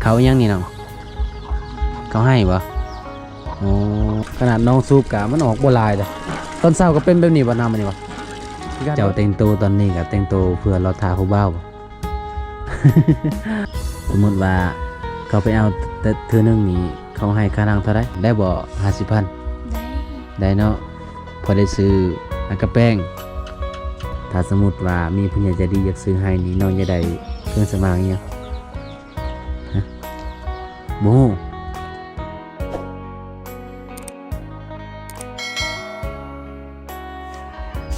เขายังนี่น้องเขาให้บ่โอ้ขนาดน้องซูบกะมันออกบ่ลายเลยตอนเช้าก็เป็นแบบนี้บ่นำมันนี่บ่เจ้าแต่งตัวตอนนี้ก็แต่งตัวเพื่อเราทาผู้บ่าวบ่ สมมติว่าเขาไปเอาเธอนึงนี่เขาให้ค่านั่งเท่าไรได้บ่50,000ได้เนาะพอได้ซื้ออันกระแป้งถ้าสมมติว่ามีผู้ใหญ่ใจดีอยากซื้อให้นี่น้องจะได้เครื่องสำอางเนี่ยฮะโม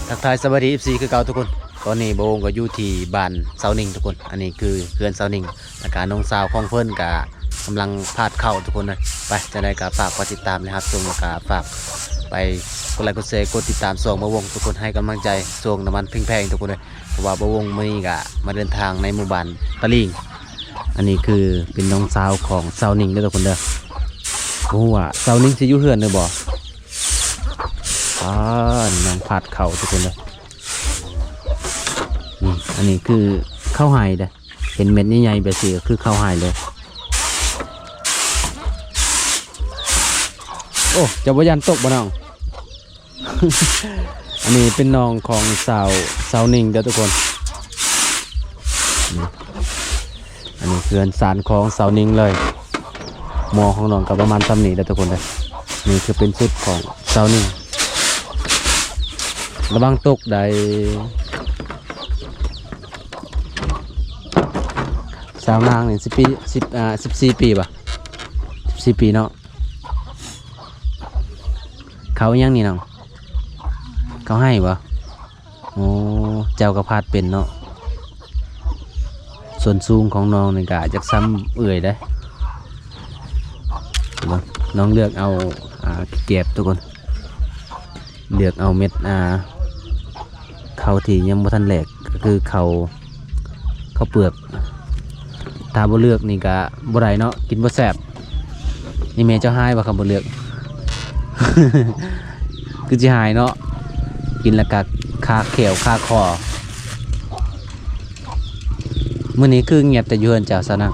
ทักทายสวัสดี FC คือเก่าทุกคนตอนนี้โบงก็อยู่ที่บ้านเสาหนิ่งทุกคนอันนี้คือเพื่อนเสาหนิ่งและการน้องสาวของเพื่อนกะกำลังพาดเข้าทุกคนเลยไปจะได้กะฝากกดติดตามนะครับส่งกะฝากไปกดไลค์กดแชร์กดติดตามส่งบวงทุกคนให้กำลังใจส่งน้ำมันแพงๆทุกคนเลยเพราะว่าบวงมื้อนี้กะมาเดินทางในหมู่บ้านตะลิงอันนี้คือเป็นน้องสาวของเสาหนิ่งด้วยทุกคนเด้อโอ้ว่าเสาหนิ่งจะอยู่เฮือนเลยบ่น้องพาดเข้าทุกคนเลยนี่อันนี้คือข้าวหายเด้อเห็นเม็ดใหญ่ๆแบบนี้คือข้าวหายเลยโอ้จะบ่ยันตกบ่น้อง อันนี้เป็นน้องของสาวนิ่งเด้อทุกคนอันนี้คือสารของสาวนิ่งเลยหมอของน้องกับประมาณซ้ำนี้เด้อทุกคนเลยนี่คือเป็นชุดของสาวนิ่งระวังตกได้สาวนางนี่14 ปีป่ะ14 ปีเนาะเขายังนี่น้องเขาให้ป่ะโอ้เจ้ากระพาดเป็นเนาะส่วนสูงของน้องนี่กะจากซ้ำเอื่อยได้น้องเลือกเอาเก็บทุกคนเลือกเอาเม็ดเขาที่ยังบ่ทันแหลกก็คือเขาเปลือกถ้าบ่เลือกนี่ก็บ่ได้เนาะกินบ่แซ่บนี่แม่เจ้าหายบ่ครับบ่เลือก คือสิหายเนาะกินแล้วก็คาแขวคาคอมื้อนี้คือเงียบแต่อยู่เฮือนเจ้าซะนะ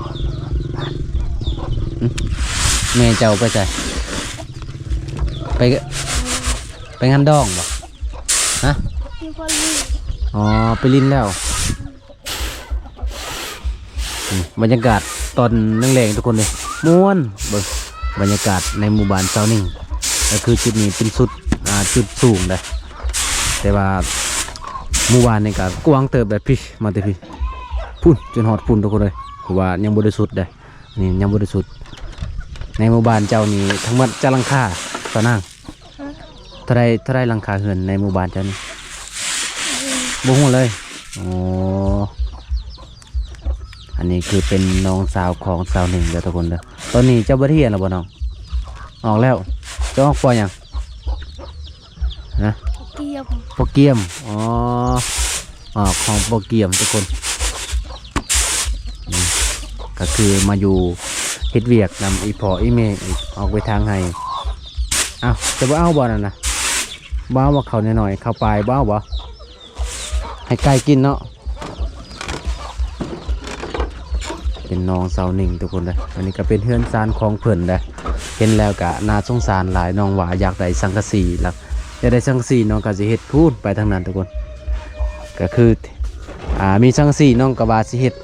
แม่เจ้าไปไสไปงานดองบ่ฮะอ๋อไปลิ้นแล้วบรรยากาศตอนแรงๆทุกคนเลยม่วนบรรยากาศในหมู่บ้านเสาหนิ่งก็คือจุดนี้เป็นจุดสูงเลยแต่ว่าหมู่บ้านนี่ก็กว้างเติบแบบพี่มาแต่พี่พุ่นจนหอดพุ่นทุกคนเลยเพราะว่ายังบริสุทธิ์เลยนี่ยังบริสุทธิ์ในหมู่บ้านเจ้านี้ทั้งหมดจะหลังคาตอนนั่งเท่าไรหลังคาเหือนในหมู่บ้านเจ้านี่บุ้งเลยโอ้อันนี้คือเป็นน้องสาวของสาวหนึ่งเด้อทุกคนเด้อตอนนี้เจ้าบ่เรียนแล้วบ่น้องออกแล้วเจ้าออกปอยังนะโปเกียมอ๋อออกของโปเกียมทุกคนก็คือมาอยู่เฮ็ดเวียกนำอีพออีเมย์ออกไปทางให้อ้าวจะบ่เอาบ่นั่นนะบ่เอาว่าเขาหน่อยๆเข้าไปบ่เอาบ่ให้ไก่กินเนาะเป็นน้องสาวหนิ่งทุกคนเลยอันนี้ก็เป็นเฮือนซานของเพิ่นเลยเห็นแล้วก็น่าสงสารหลายน้องว่าอยากได้สังกะสีแล้วอยากได้สังกะสีน้องก็สิเฮ็ดพูดไปทางนั้นทุกคนก็คือมีสังกะสีน้องก็ว่าสิเฮ็ด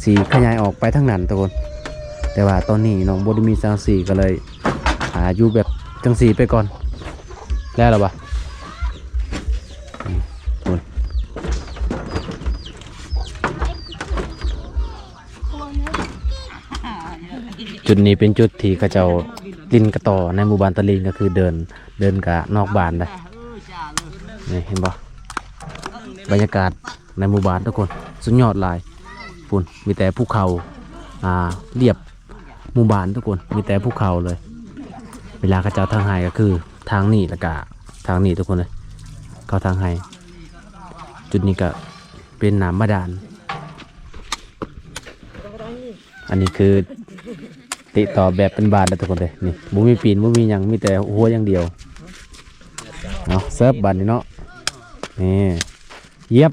สีขยายออกไปทางนั้นทุกคนแต่ว่าตอนนี้น้องบ่ได้มีสังกะสีก็เลยอยู่แบบจังสีไปก่อนแล้วหรอปะจุดนี้เป็นจุดที่เขาเจ้าลินกระต่อในหมู่บ้านตะลิงก็คือเดินกะนอกบ้านได้นี่เห็นปะบรรยากาศในหมู่บ้านทุกคนสุดยอดหลายปุ่นมีแต่ภูเขาเรียบหมู่บ้านทุกคนมีแต่ภูเขาเลยเวลาเขาเจ้าทางไห้ก็คือทางนี้แล้วก็ทางนี้ทุกคนเลยเขาทางไห้จุดนี้ก็เป็นน้ำบาดาลอันนี้คือติต่อแบบเป็นบานแล้วทุกคนเลยนี่บุมีปีนบุมียังมีแต่หัวอย่างเดียวเนาะเซิร์ฟบานนี่เนาะนี่เย็บ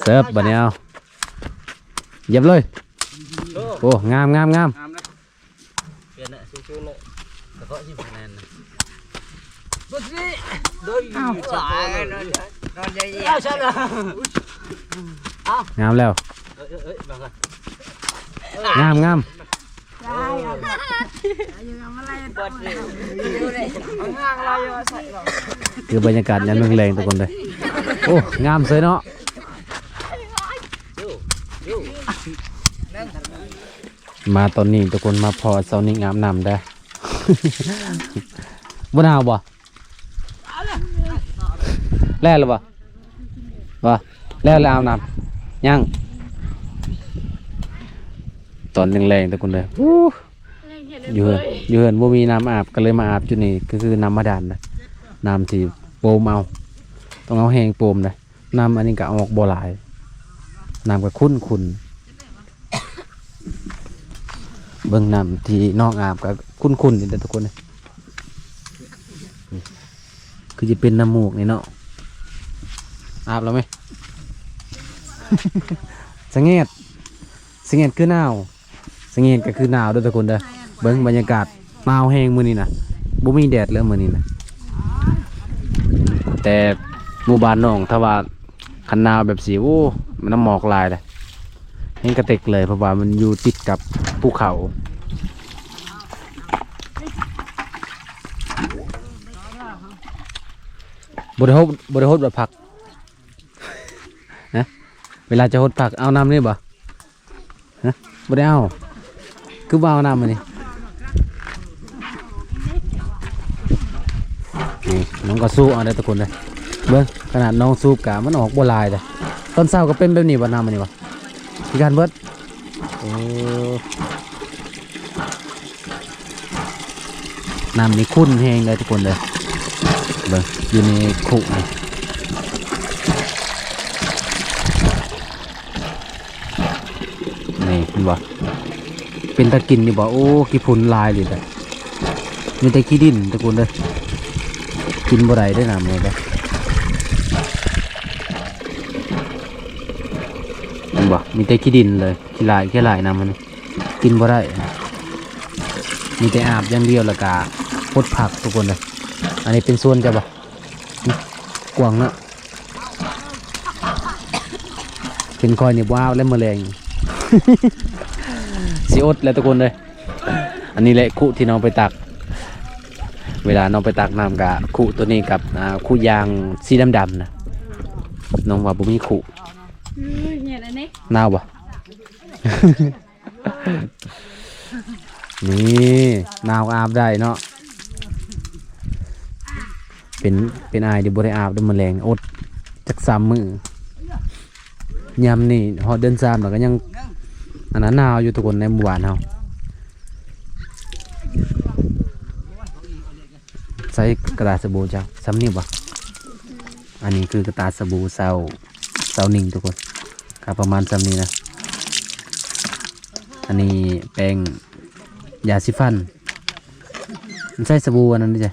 เสิร์ฟบัดนี้เอาเหยียบเลยโอ้งามเปลี่ยนนะชูๆนะกระเพาะที่แน่นนะบุษรีโดยอ้าวสายนอนใหญ่ๆเอาใช่เหรอ งามแล้วงาม คือบรรยากาศยันแรงๆทุกคนเลยโอ้งามสวยเนาะมาตอนนี้ทุกคนมาพอเสานี้งามนำได้บ่หนาวบ่แล่หรือบ่แล้วเอาน้ำยังตอนแรงๆทุกคนเลยอยู่เหินบ่มีน้ำอาบก็เลยมาอาบจุดนี้ก็คือน้ำมาดานนะน้ำที่โปมเอาต้องเอาแห้งโปมนะน้ำอันนี้ก็ออกบ่หลายน้ำก็ขุ่นเบิ่งน้ำที่นอกอาบก็ขุ่นๆนี่ทุกคนเลยคือจะเป็นน้ำมูกนี่เนาะอาบแล้วไหม สังเกตคือหนาวสังเกตก็คือหนาวด้วยทุกคนเด้อเบิ่งบรรยากาศหนาวแห้งมื้อนี้นะบ่มีแดดแล้วมื้อนี้นะแต่หมู่บ้านน้องถ้าว่าคันหนาวแบบสีโอ้มันน้ำหมอกลายเลยเห็นกระเตกเลยเพราะว่ามันอยู่ติดกับภูเขาบริโภคแบบผักนะเวลาจะหดผักเอาน้ำนี่บ่ฮะบ่ได้เอาคือบ่เอาน้ำมานี่น้องก็สู้เอาได้ทุกคนเลยเบิ้งขนาดน้องสู้กะมันออกบัวลายเลยตอนเช้าก็เป็นแบบนี้บ่น้ำมันนี่บ่มีการเบิดน้ำนี่ขุ่นแห้งเลยทุกคนเลยเบิ้งอยู่ในคุกนี่นี่เห็นบ่เป็นตะกินนี่บ่โอ้กี่พุ่นลายเลยแต่มีแต่ขี้ดินทุกคนเลยกินบ่ได้ได้น้ำเลยเด้เห็นบ่มีแต่ขี้ดินเลยขี้ลายน้ำมันกินบ่ได้มีแต่อาบอย่างเดียวแล้วก็พดผักทุกคนเลยอันนี้เป็นส่วนจะบ่กวางเนาะเป็นคอยนี่ว้าวและแมลง สิอดแล้วทุกคนเลยอันนี้แหละคู่ที่น้องไปตักเวลาน้องไปตักน้ำกับคู่ตัวนี้กับคู่ยางสีดำๆนะน้องว่าบุมีคู่น่าวบ่ นี่นาวอาบได้เนาะเป็นอายเดี๋ยวบริอาบด้วยแมลงอดจัก3 มื้อยำนี่ฮอดเดิน3แล้วก็ยังอันนั้นหนาวอยู่ทุกคนในหมู่บ้านเฮาใช้กระดาษสบู่จ้ะซ้ำนี่บ่อันนี้คือกระดาษสบู่เซาหนึ่งทุกคนครับประมาณซ้ำนี้นะอันนี้แป้งยาสีฟันมันใช้สบู่อันนั้นดิจ้ะ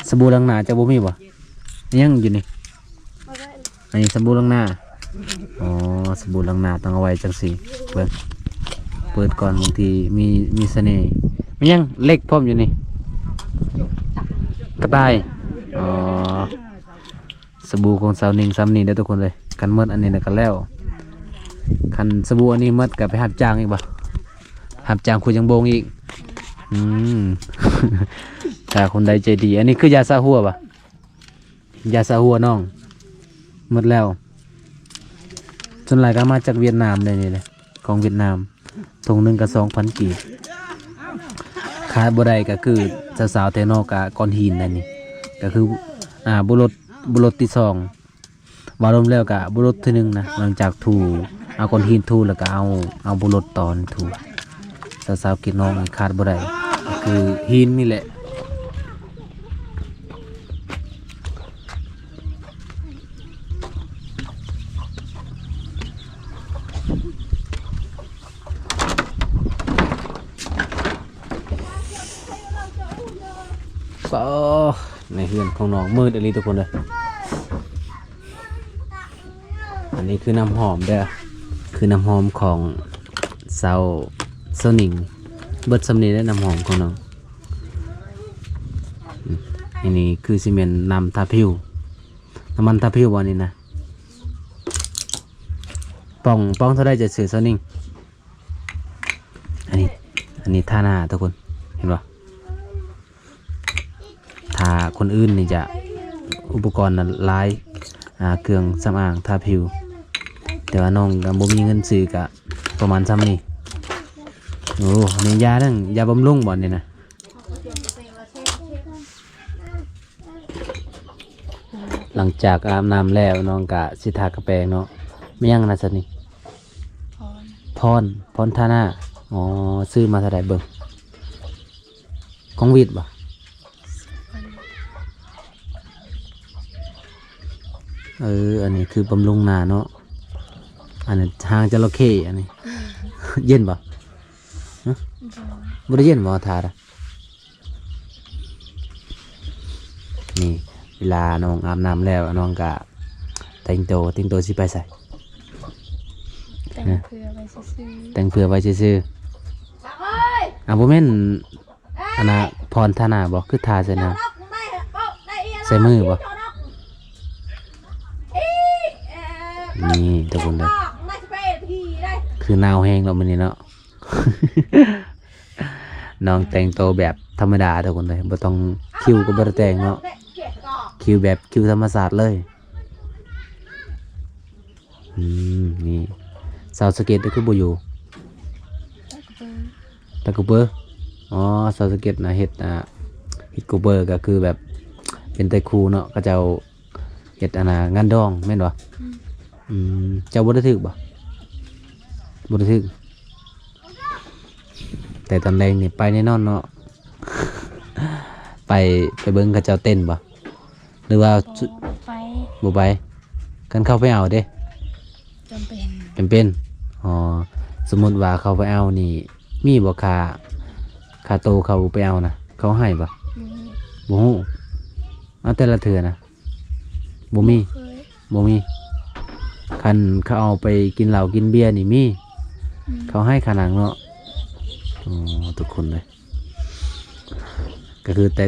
สบู่ล้างหน้าจะบ่มีบ่ยังอยู่นี่อันนี้สบู่ล้างหน้าอ๋อสบู่ล้างหน้าต้องเอาไว้จังสีเปิดก่อนบางทีมีเสน่ห์มันยังเล็กพร้อมอยู่นี่กระต่ายอ๋อสบู่ของสาวหนึ่งซ้ำนี่ได้ทุกคนเลยกันเมื่ออันนี้นะกันแล้วคันสบู่อันนี้เมื่อกับไปหับจ้างอีกบ่หับจ้างคุยยังโบงอีกถ้าคนใดใจดีอันนี้คือยาซาหัวป่ะยาซาหัวน้องหมดแล้วส่วนหลายก็มาจากเวียดนามเลยนี่เลยของเวียดนามถุงหนึ่งก็2,000 กีบขายบ่ได้ก็คือสาวๆเทนอกะก้อนหินนั่นนี่ก็คือบุรุษที่2วารมแล้วกะบุรุษที่1นะหลังจากถูเอาก้อนหินถูแล้วก็เอาบุรุษตอนถูสาวๆกินน้องขาดบ่ได้ก็คือหินนี่แหละในเฮือนของน้องมืดอะไรทุกคนเลย อันนี้คือน้ำหอมเด้อคือน้ำหอมของเซาหนิงเบิดสำนีได้น้ำหอมของน้องอันนี้คือซีเมนต์น้ำทาผิวน้ำมันทาผิววันนี้นะป่องเท่าไรจะซื้อเซาหนิงอันนี้ทาหน้าทุกคนเห็นปะทาคนอื่นนี่จะอุปกรณ์นั้นหลายเครื่องสำอางทาผิวแต่ว่าน้องก็บ่มีเงินซื้อก็ประมาณซ้ำนี่โอ้นี่ยาเรื่องยาบำรุงบ่นี่นะหลังจากอาบน้ำแล้วน้องก็สิทากระแปรงเนาะไม่ยังนะสันนี่พรทาหน้าอ๋อซื้อมาเท่าไหร่เบิ่งของวิทย์บ่อันนี้คือบำรุงหน้าเนาะอันนี้ทางจระเข้อันนี้ เย็นบ่บ่ได้เย็นบ่ทาดนี่เวลาน้องอาบน้ำแล้วน้องก็แต่งตัวสิไปใส่แต่งเพื่อไว้ซื่อ แต่งเพื่อไว้ซื่อๆบ่แม่นอันน่ะพรทาหน้าบ่คือทาใส่หน้าใส่มือบ่นี่ทุกคนเลยคือหนาวแห้งแล้วมันนี่เนาะ น้องแต่งตัวแบบธรรมดาทุกคนเลยบ่ต้องคิวก็บ่ได้แต่งเนาะคิวแบบคิวธรรมศาสตร์เลยนี่สาวสเก็ตก็คือบ่อยู่ ๆตะกะเบอร์ตะกูเบอร์อ๋อสาวสเก็ตนะเฮ็ดกูเบอร์ก็คือแบบเป็นไตครูเนาะก็จะเอาเฮ็ดงานดองแม่นบ่เจ้าบ่ได้ถึกบ่บ่ได้ถึกแต่ตอนแรกนี่ไปแน่นอนเนาะ ไปเบิ่งเขาเจ้าเต้นบ่หรือว่า ไป บ่ไปกันเข้าไปเอาเด้ จำเป็น เป็นอ๋อสมมุติว่าเขาไปเอานี่มีบ่ค่าโตเขาไปเอานะเขาให้บ่บ่ฮู้เอาแต่ละเทื่อนะบ่มี เคย บ่มีคันเขาเอาไปกินเหล้ากินเบียร์นี่มีเขาให้ขนาดเนาะอ๋อทุกคนเลยก็คือแต่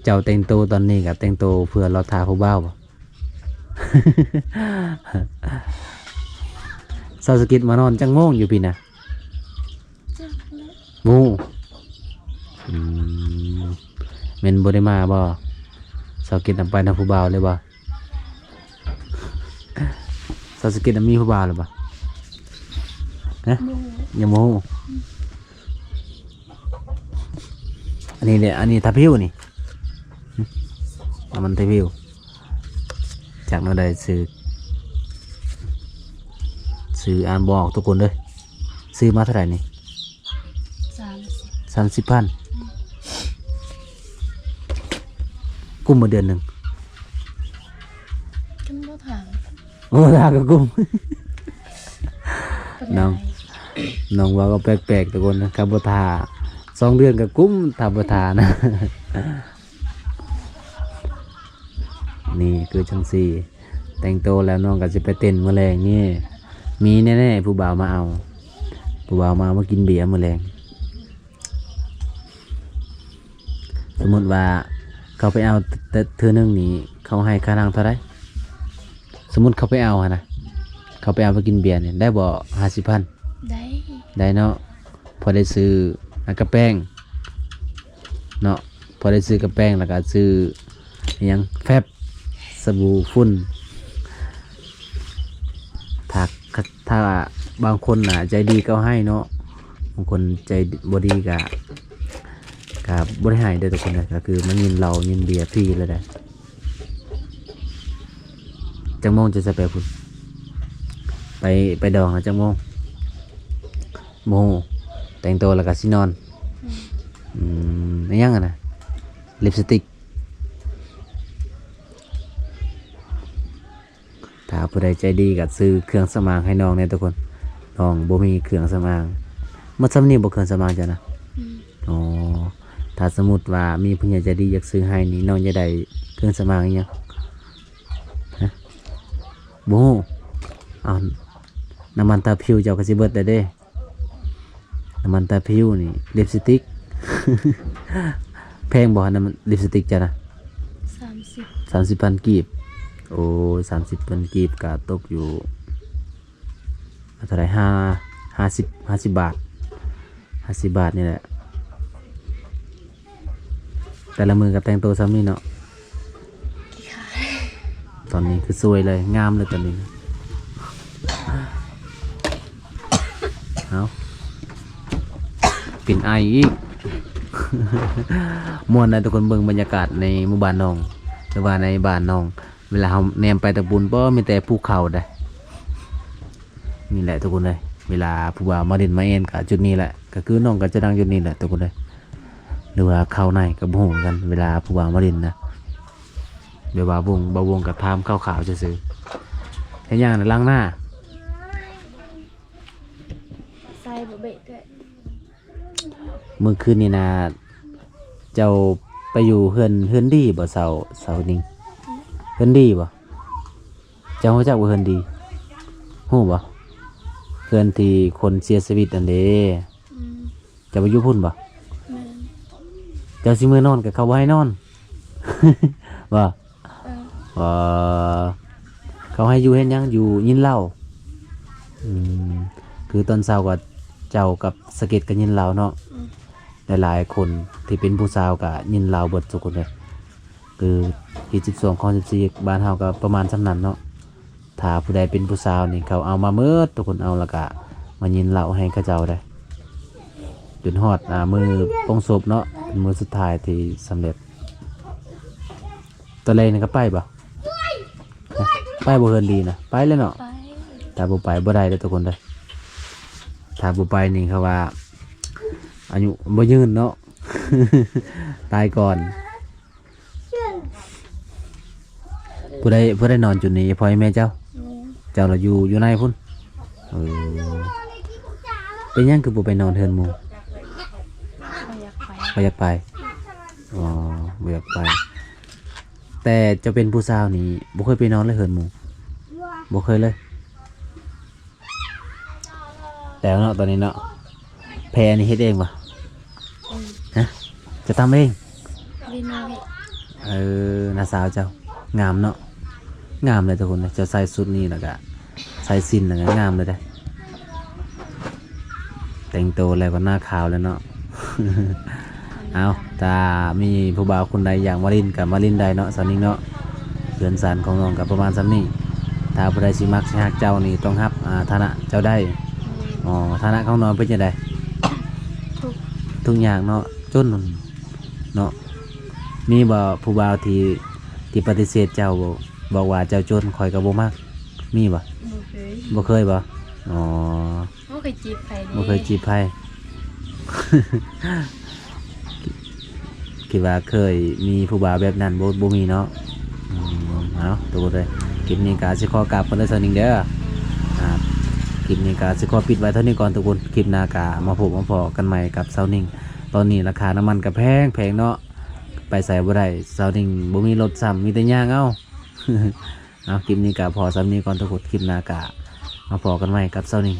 เจ้าแต่งตัวตอนนี้กับแต่งตัวเพื่อรอทาผู้บ่าวบ่ สาวสกิทมานอนจังโมงอยู่พี่นะ จักแล้ว งูเมนบ่ได้มาบ่สาวสกิทนำไปนำผู้บ่าวเลยบ่สาวสกิทมีผู้บ่าวหรือบ่ฮะ หมู ยังโมอันนี้เนี่ยอันนี้ทับพิวนี่มันทับพิวจากนั้นได้ซื้ออ่านบอกทุกคนเลยซื้อมาเท่าไหร่นี่ 30 30,000กุ้มมาเดือนหนึ่ง กันบ่ถาม โอ้ลากับกุ้ม เป็น น้อง ไง น้องว่าก็แปลกๆทุกคนนะครับบทา2 เดือนกับกุ้มทาบทานะ นี่คือจังสี่แต่งโตวแล้วน้องก็จะไปเต้นมื้อแรงนี่มีแน่ๆผู้บ่าวมาเอาผู้บ่าวมากินเบียร์มื้อแรงสมมติว่าเขาไปเอาเธอหนึงนี่เขาให้ค่านั่งเท่าไหร่สมมติเขาไปเอานะเขาไปเอาไปกินเบียร์เนี่ยได้บ่50,000ได้ ได้เนาะพอได้ซื้อกระแป้งเนาะพอได้ซื้อกระแป้งแล้วก็ซื้ออิหยังแฟบสบู่ฝุ่นถ้าบางคนน่ะใจดีก็ให้เนาะบางคนใจบ่ดีก็บ่ได้ให้เด้อทุกคนนะก็คือมันยินเรายินเบียร์ฟรีเลยได้จังโมงจะไปพุ่นไปดองนะจังโมงโมแต่งตัวแล้วก็สินอนนี่ยังนะลิปสติกถ้าผู้ใดใจดีก็ซื้อเครื่องสำอางให้น้องเนี่ยทุกคนน้องบ่มีเครื่องสำอางมันซ้ำนี่บ่เครื่องสำอางจ้ะนะอ๋อถ้าสมมุติว่ามีผู้ใหญ่ใจดีอยากซื้อให้นี่น้องจะได้เครื่องสำอางอีหยังฮะบ่ฮู้ เอาน้ำมันตาผิวเจ้าก็สิเบิดได้เด้น้ำมันตาผิวนี่ลิปสติก แพงบ่น้ำมันลิปสติกจ้ะนะ 30 30,000 กีบโอ้30,000 กีบก็ตกอยู่เท่าไหร่50 บาท50 บาทนี่แหละแต่ละมือกับแต่งตัวซ้ำนี่เนาะตอนนี้คือสวยเลยงามเลยตอนนี้เอาปิ่นไออีก ม่วนนะทุกคนเบิ่งบรรยากาศในหมู่บ้านน้องหรือว่าในบ้านน้องเวลาเราแนมไปตะบุญบ่มีแต่ภูเขาได้นี่แหละทุกคนเลยเวลาผู้บ่าวมาเด่นมาเอ็นกับจุดนี้แหละก็คือน้องก็จะนั่งจุดนี้แหละทุกคนเลยหรือว่าเข้าในกับบ่ฮู้กันเวลาผู้บ่าวมาเด่นนะเดี๋ยวบ่าวงกับทามข้าวขาวจะซื้อแค่ย่างน่ะล้างหน้า ใส่บ่เบะด้วย เมื่อคืนนี่นะเจ้าไปอยู่เฮือนดีบ่เสานิ่งเฮือนดีบ่เจ้ารู้จักว่าเฮือนดีฮู้บ่เฮือนที่คนเสียชีวิตอันเด้ อืม เจ้าไปอยู่พุ่นบ่ แม่น เจ้าสิมื้อนอนกับเขาบ่ให้นอน บ่ เออ เขาให้อยู่เฮ็ดหยังอยู่ยินเหล้าคือตอนเช้าก็เจ้ากับสะเก็ดก็ยินเหล้าเนาะหลายๆคนที่เป็นผู้สาวก็ยินเหล้าเบิดทุกคนเลยคือที่12ข้อ14บ้านเฮาก็ประมาณส่ำนั้นเนาะถ้าผู้ใดเป็นผู้สาวนี่เขาเอามาเมิดทุกคนเอาแล้วก็มายินเหล้าให้เขาเจ้าได้จนฮอดมือปงศพเนาะเป็นมือสุดท้ายที่สำเร็จตัวเลนี่ก็ไปบ่ไปบ่เฮินดีนะไปเลยเนาะ ไป ถ้าบ่ไปบ่ได้เด้อทุกคนเด้อถ้าบ่ไปนี่เขาว่าอายุบ่ยืนเนาะ ตายก่อนผู้ใดนอนจุดนี้พ่อแม่เจ้า อืม เจ้าเราอยู่ในพุ่นเป็นหยังคือบ่ไปนอนเฮือนหมู่ บ่อยากไป บ่อยากไปอ๋อบ่อยากไป แต่เจะเป็นผู้สาวนี่บ่เคยไปนอนเลยเฮือนหมู่บ่เคยเลยแต่เนาะตอนนี้เนาะแพรนี่เฮ็ดเองป่ะ อืม ฮะจะทำเอง รีโนเวท น้าสาวเจ้างามเนาะงามเลยทุกคนเลยเจะใส่ชุดนี้แล้วก็ใส่สิ้นแล้วก็งามเลยได้อแต่งตัวอะไรก็หน้าขาวแล้วเนาะ เอาถ้ามีผู้บ่าวคนใดอยากมาลินกับมาลินใดเนาะสาวนิ่งเนาะเพื่อนสารของน้องกับประมาณซ้ำนี้ถ้าผู้ใดสิมักสิฮักเจ้านี่ต้องรับฐานะเจ้าได้อ๋อฐานะของน้องเป็นยังไง ทุกอย่างเนาะจนเนาะมีบ่ผู้บ่าวที่ปฏิเสธเจ้าบอกว่าเจ้าจนคอยกับบ่มากมีบ่ บ่เคย บ่เคยบ่อ๋อ บ่เคยจีบใครดิ บ่เคยจีบไผ คิดว่าเคยมีผู้บ่าวแบบนั้นบ่มีเนาะเอาตัวบ่ได้คลิปนี้ก็สิขอกราบเพิ่นเด้อซะนิ่งเด้อคลิปนี้ก็สิขอปิดไว้เท่านี้ก่อนทุกคนคลิปหน้าก็มาพบมาพอกันใหม่กับเซานิ่งตอนนี้ราคาน้ำมันก็แพงเนาะไปใส่บ่ได้เซานิ่งบ่มีรถซ้ำมีแต่ย่างเอา เอาคลิปนี้ก็พอซ้ำนี้ก่อนทุกคนคลิปหน้าก็มาพอกันใหม่กับเซานิ่ง